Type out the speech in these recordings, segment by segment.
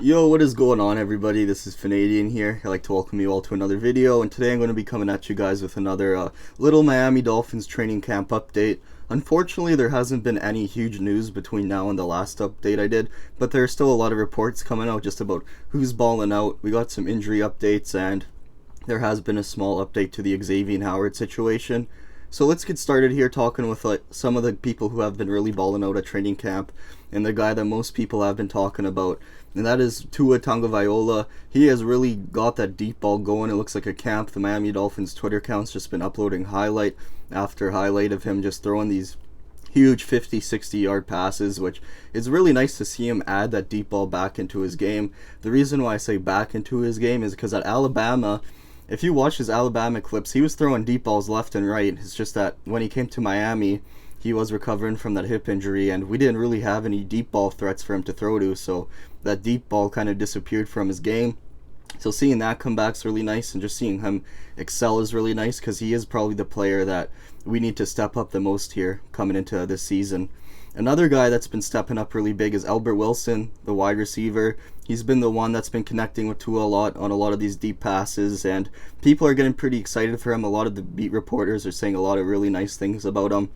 Yo, what is going on, everybody? This is Fanadian here. I'd like to welcome you all to another video, and today I'm going to be coming at you guys with another little Miami Dolphins training camp update. Unfortunately, there hasn't been any huge news between now and the last update I did, but there are still a lot of reports coming out just about who's balling out. We got some injury updates, and there has been a small update to the Xavien Howard situation. So let's get started here talking with some of the people who have been really balling out at training camp, and the guy that most people have been talking about, and that is Tua Tagovailoa. He has really got that deep ball going. It looks like a camp. The Miami Dolphins Twitter account's just been uploading highlight after highlight of him just throwing these huge 50-60 yard passes, which is really nice to see him add that deep ball back into his game. The reason why I say back into his game is because at Alabama, if you watch his Alabama clips, he was throwing deep balls left and right. It's just that when he came to Miami, he was recovering from that hip injury, and we didn't really have any deep ball threats for him to throw to, so that deep ball kind of disappeared from his game. So seeing that come back is really nice, and just seeing him excel is really nice, because he is probably the player that we need to step up the most here coming into this season. Another guy that's been stepping up really big is Albert Wilson, the wide receiver. He's been the one that's been connecting with Tua a lot on a lot of these deep passes, and people are getting pretty excited for him. A lot of the beat reporters are saying a lot of really nice things about him.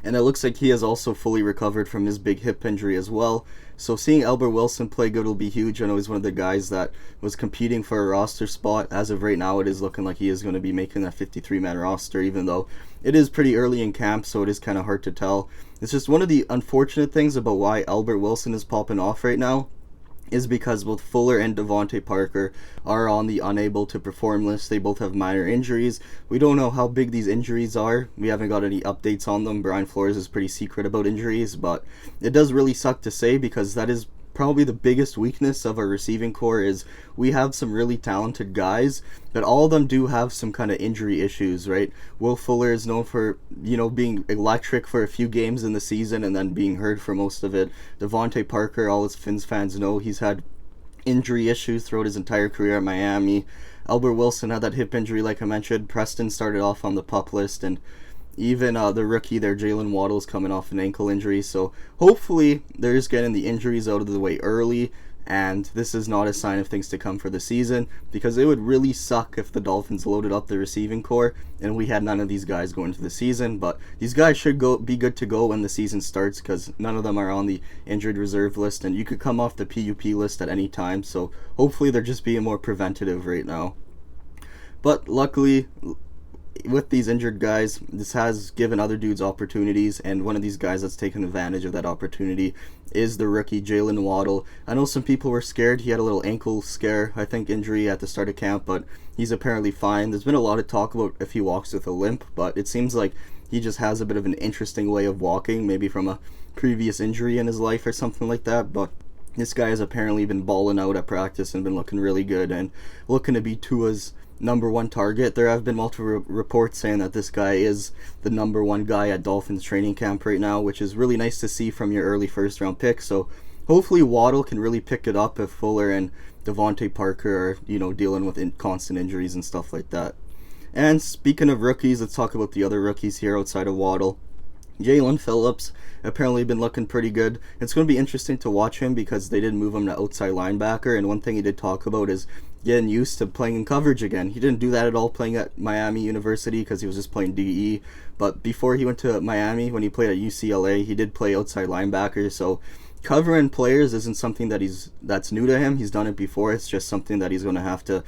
And it looks like he has also fully recovered from his big hip injury as well. So seeing Albert Wilson play good will be huge. I know he's one of the guys that was competing for a roster spot. As of right now, it is looking like he is going to be making that 53-man roster, even though it is pretty early in camp, so it is kind of hard to tell. It's just one of the unfortunate things about why Albert Wilson is popping off right now is because both Fuller and Devontae Parker are on the unable to perform list. They both have minor injuries. We don't know how big these injuries are. We haven't got any updates on them. Brian Flores is pretty secret about injuries, but it does really suck to say, because that is probably the biggest weakness of our receiving core. Is we have some really talented guys, but all of them do have some kind of injury issues, right? Will Fuller is known for, being electric for a few games in the season and then being hurt for most of it. Devontae Parker, all his Fins fans know, he's had injury issues throughout his entire career at Miami. Albert Wilson had that hip injury, like I mentioned. Preston started off on the PUP list, and even the rookie there, Jalen Waddle's coming off an ankle injury. So hopefully they're just getting the injuries out of the way early, and this is not a sign of things to come for the season, because it would really suck if the Dolphins loaded up the receiving core and we had none of these guys going into the season. But these guys should be good to go when the season starts, because none of them are on the injured reserve list, and you could come off the PUP list at any time. So hopefully they're just being more preventative right now. But luckily, with these injured guys, this has given other dudes opportunities, and one of these guys that's taken advantage of that opportunity is the rookie Jalen Waddle. I know some people were scared. He had a little ankle scare, I think, injury at the start of camp, but he's apparently fine. There's been a lot of talk about if he walks with a limp, but it seems like he just has a bit of an interesting way of walking, maybe from a previous injury in his life or something like that. But this guy has apparently been balling out at practice and been looking really good and looking to be Tua's number one target. There have been multiple reports saying that this guy is the number one guy at Dolphins training camp right now, which is really nice to see from your early first round pick. So hopefully Waddle can really pick it up if Fuller and Devontae Parker are, dealing with constant injuries and stuff like that. And speaking of rookies, let's talk about the other rookies here outside of Waddle. Jalen Phillips apparently been looking pretty good. It's going to be interesting to watch him, because they did move him to outside linebacker, and one thing he did talk about is getting used to playing in coverage again. He didn't do that at all playing at Miami University, because he was just playing DE, but before he went to Miami, when he played at UCLA, he did play outside linebacker. So covering players isn't something that's new to him. He's done it before. It's just something that he's going to have to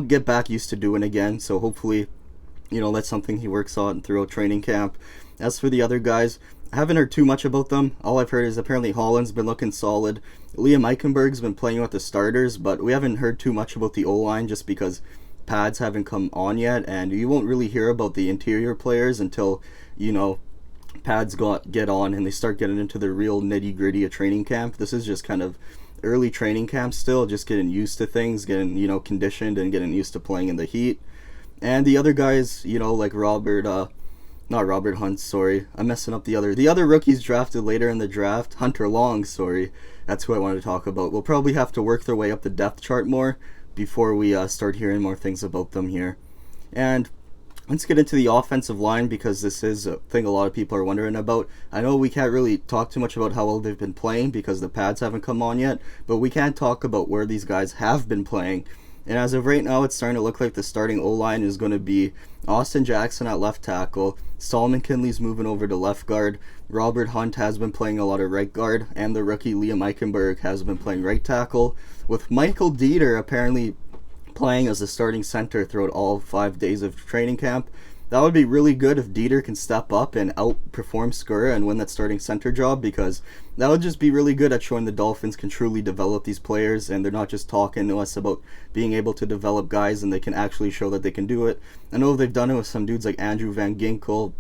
get back used to doing again. So hopefully that's something he works on throughout training camp. As for the other guys, I haven't heard too much about them. All I've heard is apparently Holland's been looking solid. Liam Eichenberg's been playing with the starters, but we haven't heard too much about the O-line, just because pads haven't come on yet, and you won't really hear about the interior players until, pads get on and they start getting into the real nitty-gritty of training camp. This is just kind of early training camp still, just getting used to things, getting, conditioned and getting used to playing in the heat. And the other guys, like not Robert Hunt, sorry. I'm messing up the other rookies drafted later in the draft. Hunter Long, sorry. That's who I wanted to talk about. We'll probably have to work their way up the depth chart more before we start hearing more things about them here. And Let's get into the offensive line because this is a thing a lot of people are wondering about. I know we can't really talk too much about how well they've been playing because the pads haven't come on yet, but we can talk about where these guys have been playing. And as of right now, it's starting to look like the starting O-line is going to be Austin Jackson at left tackle, Solomon Kinley's moving over to left guard, Robert Hunt has been playing a lot of right guard, and the rookie Liam Eichenberg has been playing right tackle, with Michael Dieter apparently playing as the starting center throughout all 5 days of training camp. That would be really good if Dieter can step up and outperform Skura and win that starting center job, because that would just be really good at showing the Dolphins can truly develop these players and they're not just talking to us about being able to develop guys and they can actually show that they can do it. I know they've done it with some dudes like Andrew Van Ginkel,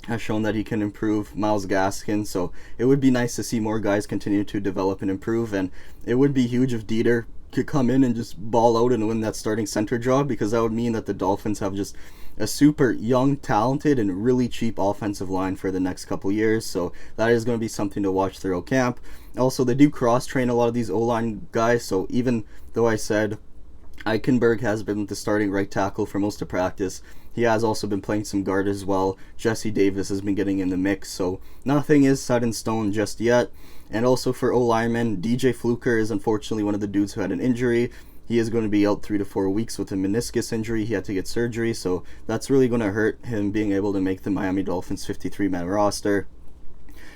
has shown that he can improve, Myles Gaskin, so it would be nice to see more guys continue to develop and improve, and it would be huge if Dieter could come in and just ball out and win that starting center job, because that would mean that the Dolphins have just a super young, talented, and really cheap offensive line for the next couple years. So that is going to be something to watch throughout camp. Also, they do cross-train a lot of these O-line guys, so even though I said Eichenberg has been the starting right tackle for most of practice, he has also been playing some guard as well. Jesse Davis has been getting in the mix, so nothing is set in stone just yet. And also for O-linemen, DJ Fluker is unfortunately one of the dudes who had an injury. He is going to be out 3 to 4 weeks with a meniscus injury. He had to get surgery, so that's really going to hurt him being able to make the Miami Dolphins 53-man roster.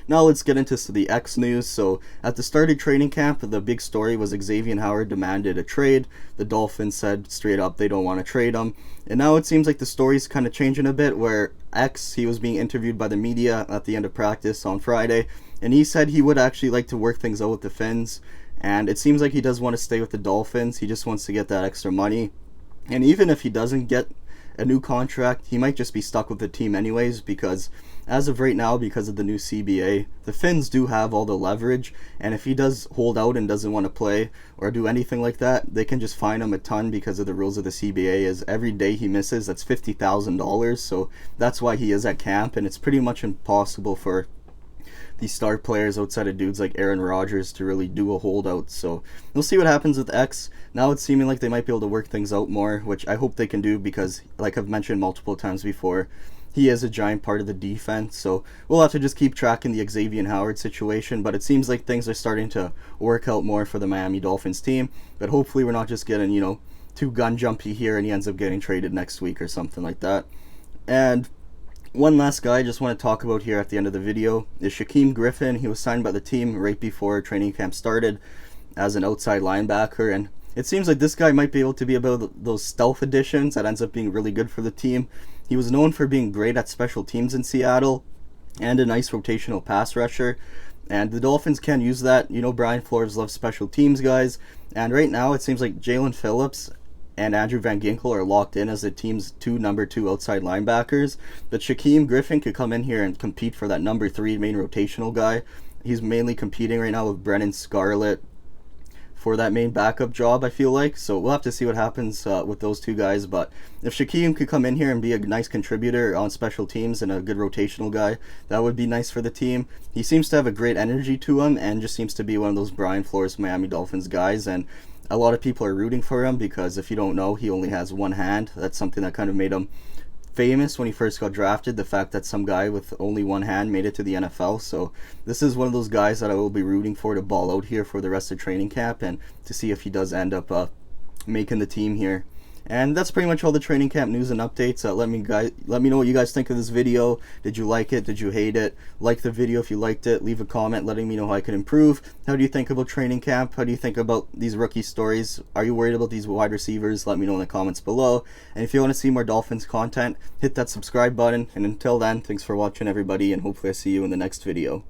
Now let's get into the X news. So at the start of training camp, the big story was Xavien Howard demanded a trade. The Dolphins said straight up they don't want to trade him. And now it seems like the story's kind of changing a bit, where X, he was being interviewed by the media at the end of practice on Friday, and he said he would actually like to work things out with the Fins. And it seems like he does want to stay with the Dolphins. He just wants to get that extra money. And even if he doesn't get a new contract, he might just be stuck with the team anyways, because as of right now, because of the new CBA, the Fins do have all the leverage, and if he does hold out and doesn't want to play or do anything like that, they can just fine him a ton, because of the rules of the CBA is every day he misses, that's $50,000, so that's why he is at camp, and it's pretty much impossible for these star players outside of dudes like Aaron Rodgers to really do a holdout. So we'll see what happens with X. Now it's seeming like they might be able to work things out more, which I hope they can do, because like I've mentioned multiple times before, he is a giant part of the defense. So we'll have to just keep tracking the Xavien Howard situation, but it seems like things are starting to work out more for the Miami Dolphins team. But hopefully we're not just getting, too gun jumpy here and he ends up getting traded next week or something like that. And one last guy I just want to talk about here at the end of the video is Shaquem Griffin. He was signed by the team right before training camp started as an outside linebacker, and it seems like this guy might be able to be about those stealth additions that ends up being really good for the team. He was known for being great at special teams in Seattle and a nice rotational pass rusher, and the Dolphins can use that. Brian Flores loves special teams guys, and right now it seems like Jalen Phillips and Andrew Van Ginkel are locked in as the team's number two outside linebackers. But Shaquem Griffin could come in here and compete for that number 3 main rotational guy. He's mainly competing right now with Brennan Scarlett for that main backup job, I feel like. So we'll have to see what happens with those two guys. But if Shaquem could come in here and be a nice contributor on special teams and a good rotational guy, that would be nice for the team. He seems to have a great energy to him and just seems to be one of those Brian Flores Miami Dolphins guys. And a lot of people are rooting for him, because if you don't know, he only has one hand. That's something that kind of made him famous when he first got drafted, the fact that some guy with only one hand made it to the NFL. So this is one of those guys that I will be rooting for to ball out here for the rest of training camp and to see if he does end up making the team here. And that's pretty much all the training camp news and updates. Let me know what you guys think of this video. Did you like it? Did you hate it? Like the video if you liked it. Leave a comment letting me know how I can improve. How do you think about training camp? How do you think about these rookie stories? Are you worried about these wide receivers? Let me know in the comments below. And if you want to see more Dolphins content, hit that subscribe button. And until then, thanks for watching everybody, and hopefully I see you in the next video.